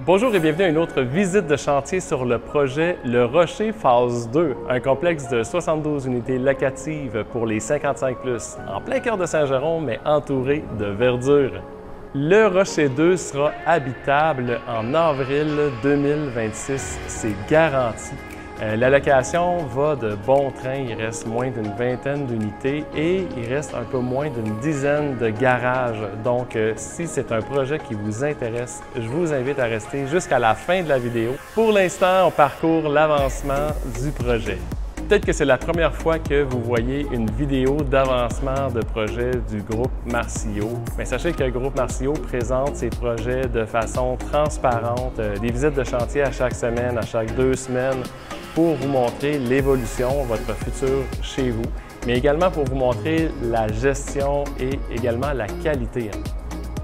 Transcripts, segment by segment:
Bonjour et bienvenue à une autre visite de chantier sur le projet Le Rocher Phase 2, un complexe de 72 unités locatives pour les 55+, en plein cœur de Saint-Jérôme, mais entouré de verdure. Le Rocher 2 sera habitable en avril 2026, c'est garanti. La location va de bon train, il reste moins d'une vingtaine d'unités et il reste un peu moins d'une dizaine de garages. Donc, si c'est un projet qui vous intéresse, je vous invite à rester jusqu'à la fin de la vidéo. Pour l'instant, on parcourt l'avancement du projet. Peut-être que c'est la première fois que vous voyez une vidéo d'avancement de projet du groupe Marcio. Mais sachez que le groupe Marcio présente ses projets de façon transparente, des visites de chantier à chaque semaine, à chaque 2 semaines, pour vous montrer l'évolution, votre futur chez vous, mais également pour vous montrer la gestion et également la qualité.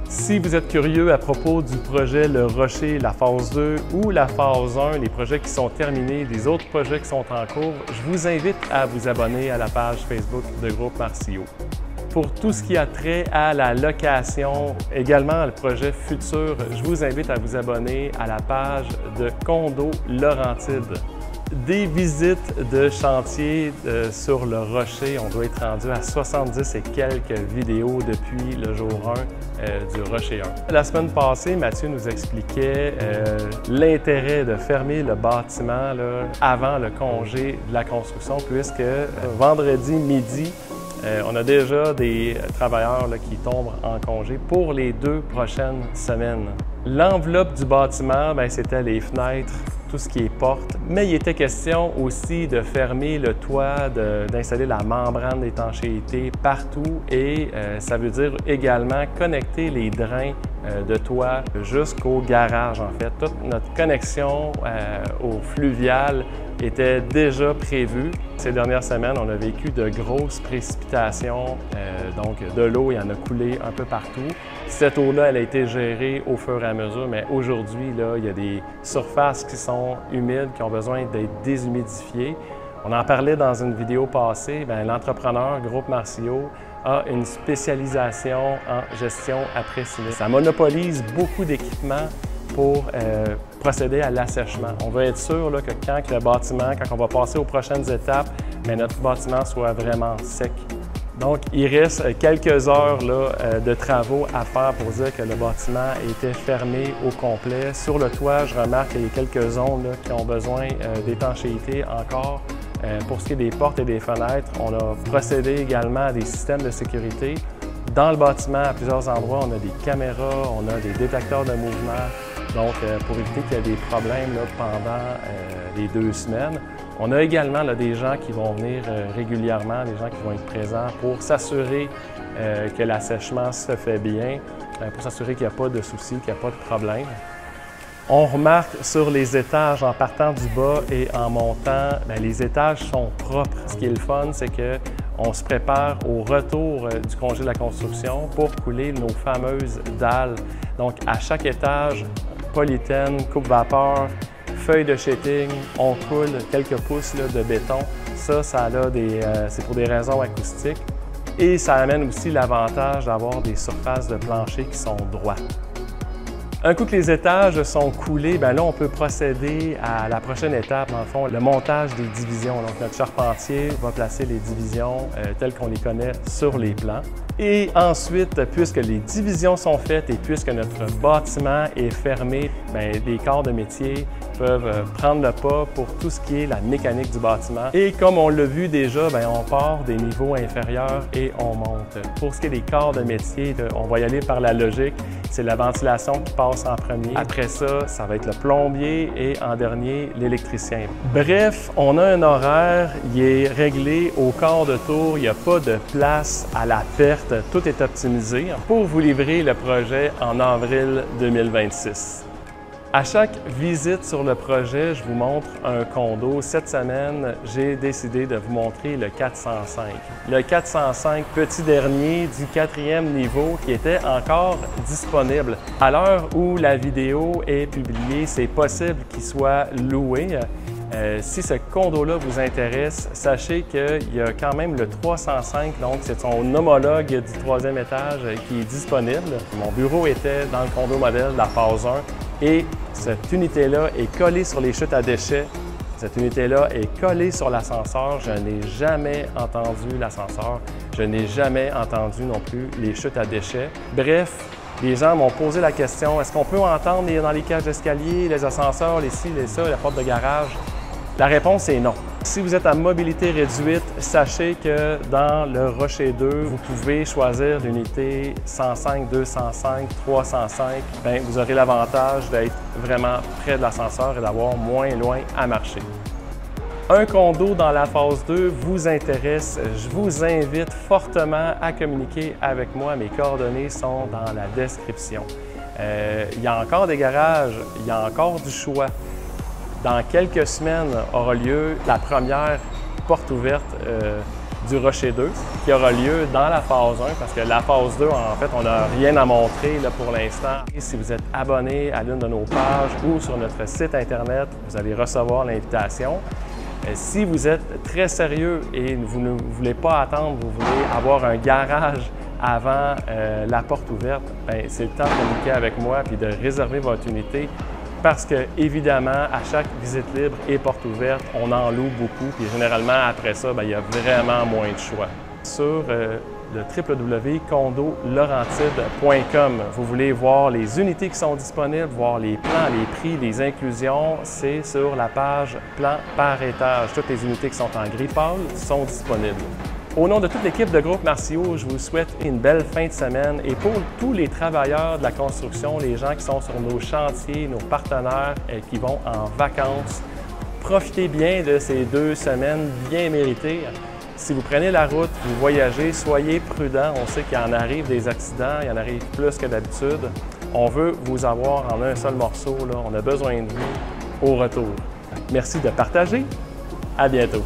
Si vous êtes curieux à propos du projet Le Rocher, la phase 2 ou la phase 1, les projets qui sont terminés, les autres projets qui sont en cours, je vous invite à vous abonner à la page Facebook de Groupe Marcio. Pour tout ce qui a trait à la location, également le projet futur, je vous invite à vous abonner à la page de Condo Laurentide. Des visites de chantier sur le Rocher, on doit être rendu à 70 et quelques vidéos depuis le jour 1 du Rocher 1. La semaine passée, Mathieu nous expliquait l'intérêt de fermer le bâtiment là, avant le congé de la construction, puisque vendredi midi, on a déjà des travailleurs là, qui tombent en congé pour les 2 prochaines semaines. L'enveloppe du bâtiment, c'était les fenêtres, tout ce qui est porte, mais il était question aussi de fermer le toit, d'installer la membrane d'étanchéité partout et ça veut dire également connecter les drains de toit jusqu'au garage en fait. Toute notre connexion au fluvial était déjà prévue. Ces dernières semaines, on a vécu de grosses précipitations, donc de l'eau, il y en a coulé un peu partout. Cette eau-là, elle a été gérée au fur et à mesure, mais aujourd'hui, il y a des surfaces qui sont humides, qui ont besoin d'être déshumidifiées. On en parlait dans une vidéo passée, l'entrepreneur Groupe Marcio a une spécialisation en gestion après-sinistre. Ça monopolise beaucoup d'équipements pour procéder à l'assèchement. On veut être sûr là, que quand le bâtiment, quand on va passer aux prochaines étapes, notre bâtiment soit vraiment sec. Donc, il reste quelques heures là, de travaux à faire pour dire que le bâtiment était fermé au complet. Sur le toit, je remarque qu'il y a quelques zones là, qui ont besoin d'étanchéité encore. Pour ce qui est des portes et des fenêtres, on a procédé également à des systèmes de sécurité. Dans le bâtiment, à plusieurs endroits, on a des caméras, on a des détecteurs de mouvement. Donc, pour éviter qu'il y ait des problèmes là, pendant les 2 semaines. On a également là, des gens qui vont venir régulièrement, des gens qui vont être présents pour s'assurer que l'assèchement se fait bien, pour s'assurer qu'il n'y a pas de soucis, qu'il n'y a pas de problème. On remarque sur les étages, en partant du bas et en montant, les étages sont propres. Ce qui est le fun, c'est qu'on se prépare au retour du congé de la construction pour couler nos fameuses dalles. Donc, à chaque étage, polythène, coupe-vapeur, feuilles de sheeting, on coule quelques pouces là, de béton. Ça c'est pour des raisons acoustiques. Et ça amène aussi l'avantage d'avoir des surfaces de plancher qui sont droites. Un coup que les étages sont coulés, là, on peut procéder à la prochaine étape, dans le fond, le montage des divisions. Donc, notre charpentier va placer les divisions telles qu'on les connaît sur les plans. Et ensuite, puisque les divisions sont faites et puisque notre bâtiment est fermé, les corps de métier peuvent prendre le pas pour tout ce qui est la mécanique du bâtiment. Et comme on l'a vu déjà, on part des niveaux inférieurs et on monte. Pour ce qui est des corps de métier, on va y aller par la logique. C'est la ventilation qui passe en premier. Après ça, ça va être le plombier et en dernier, l'électricien. Bref, on a un horaire, il est réglé au quart de tour, il n'y a pas de place à la perte. Tout est optimisé pour vous livrer le projet en avril 2026. À chaque visite sur le projet, je vous montre un condo. Cette semaine, j'ai décidé de vous montrer le 405. Le 405, petit dernier du 4e niveau qui était encore disponible. À l'heure où la vidéo est publiée, c'est possible qu'il soit loué. Si ce condo-là vous intéresse, sachez qu'il y a quand même le 305, donc c'est son homologue du 3e étage qui est disponible. Mon bureau était dans le condo modèle de la phase 1 et cette unité-là est collée sur les chutes à déchets. Cette unité-là est collée sur l'ascenseur. Je n'ai jamais entendu l'ascenseur. Je n'ai jamais entendu non plus les chutes à déchets. Bref, les gens m'ont posé la question, est-ce qu'on peut entendre dans les cages d'escalier, les ascenseurs, les ci, les ça, la porte de garage? La réponse est non. Si vous êtes à mobilité réduite, sachez que dans le Rocher 2, vous pouvez choisir l'unité 105, 205, 305. Bien, vous aurez l'avantage d'être vraiment près de l'ascenseur et d'avoir moins loin à marcher. Un condo dans la phase 2 vous intéresse, je vous invite fortement à communiquer avec moi. Mes coordonnées sont dans la description. Il y a encore des garages, il y a encore du choix. Dans quelques semaines aura lieu la première porte ouverte du Rocher 2 qui aura lieu dans la phase 1 parce que la phase 2, en fait, on n'a rien à montrer là, pour l'instant. Si vous êtes abonné à l'une de nos pages ou sur notre site Internet, vous allez recevoir l'invitation. Si vous êtes très sérieux et vous ne voulez pas attendre, vous voulez avoir un garage avant la porte ouverte, c'est le temps de communiquer avec moi et de réserver votre unité. Parce que, évidemment, à chaque visite libre et porte ouverte, on en loue beaucoup. Puis généralement, après ça, il y a vraiment moins de choix. Sur le www.condolaurentide.com, vous voulez voir les unités qui sont disponibles, voir les plans, les prix, les inclusions, c'est sur la page plan par étage. Toutes les unités qui sont en gris pâle sont disponibles. Au nom de toute l'équipe de Groupe Marcio, je vous souhaite une belle fin de semaine et pour tous les travailleurs de la construction, les gens qui sont sur nos chantiers, nos partenaires qui vont en vacances, profitez bien de ces 2 semaines bien méritées. Si vous prenez la route, vous voyagez, soyez prudents. On sait qu'il en arrive des accidents, il en arrive plus que d'habitude. On veut vous avoir en un seul morceau, là. On a besoin de vous au retour. Merci de partager. À bientôt.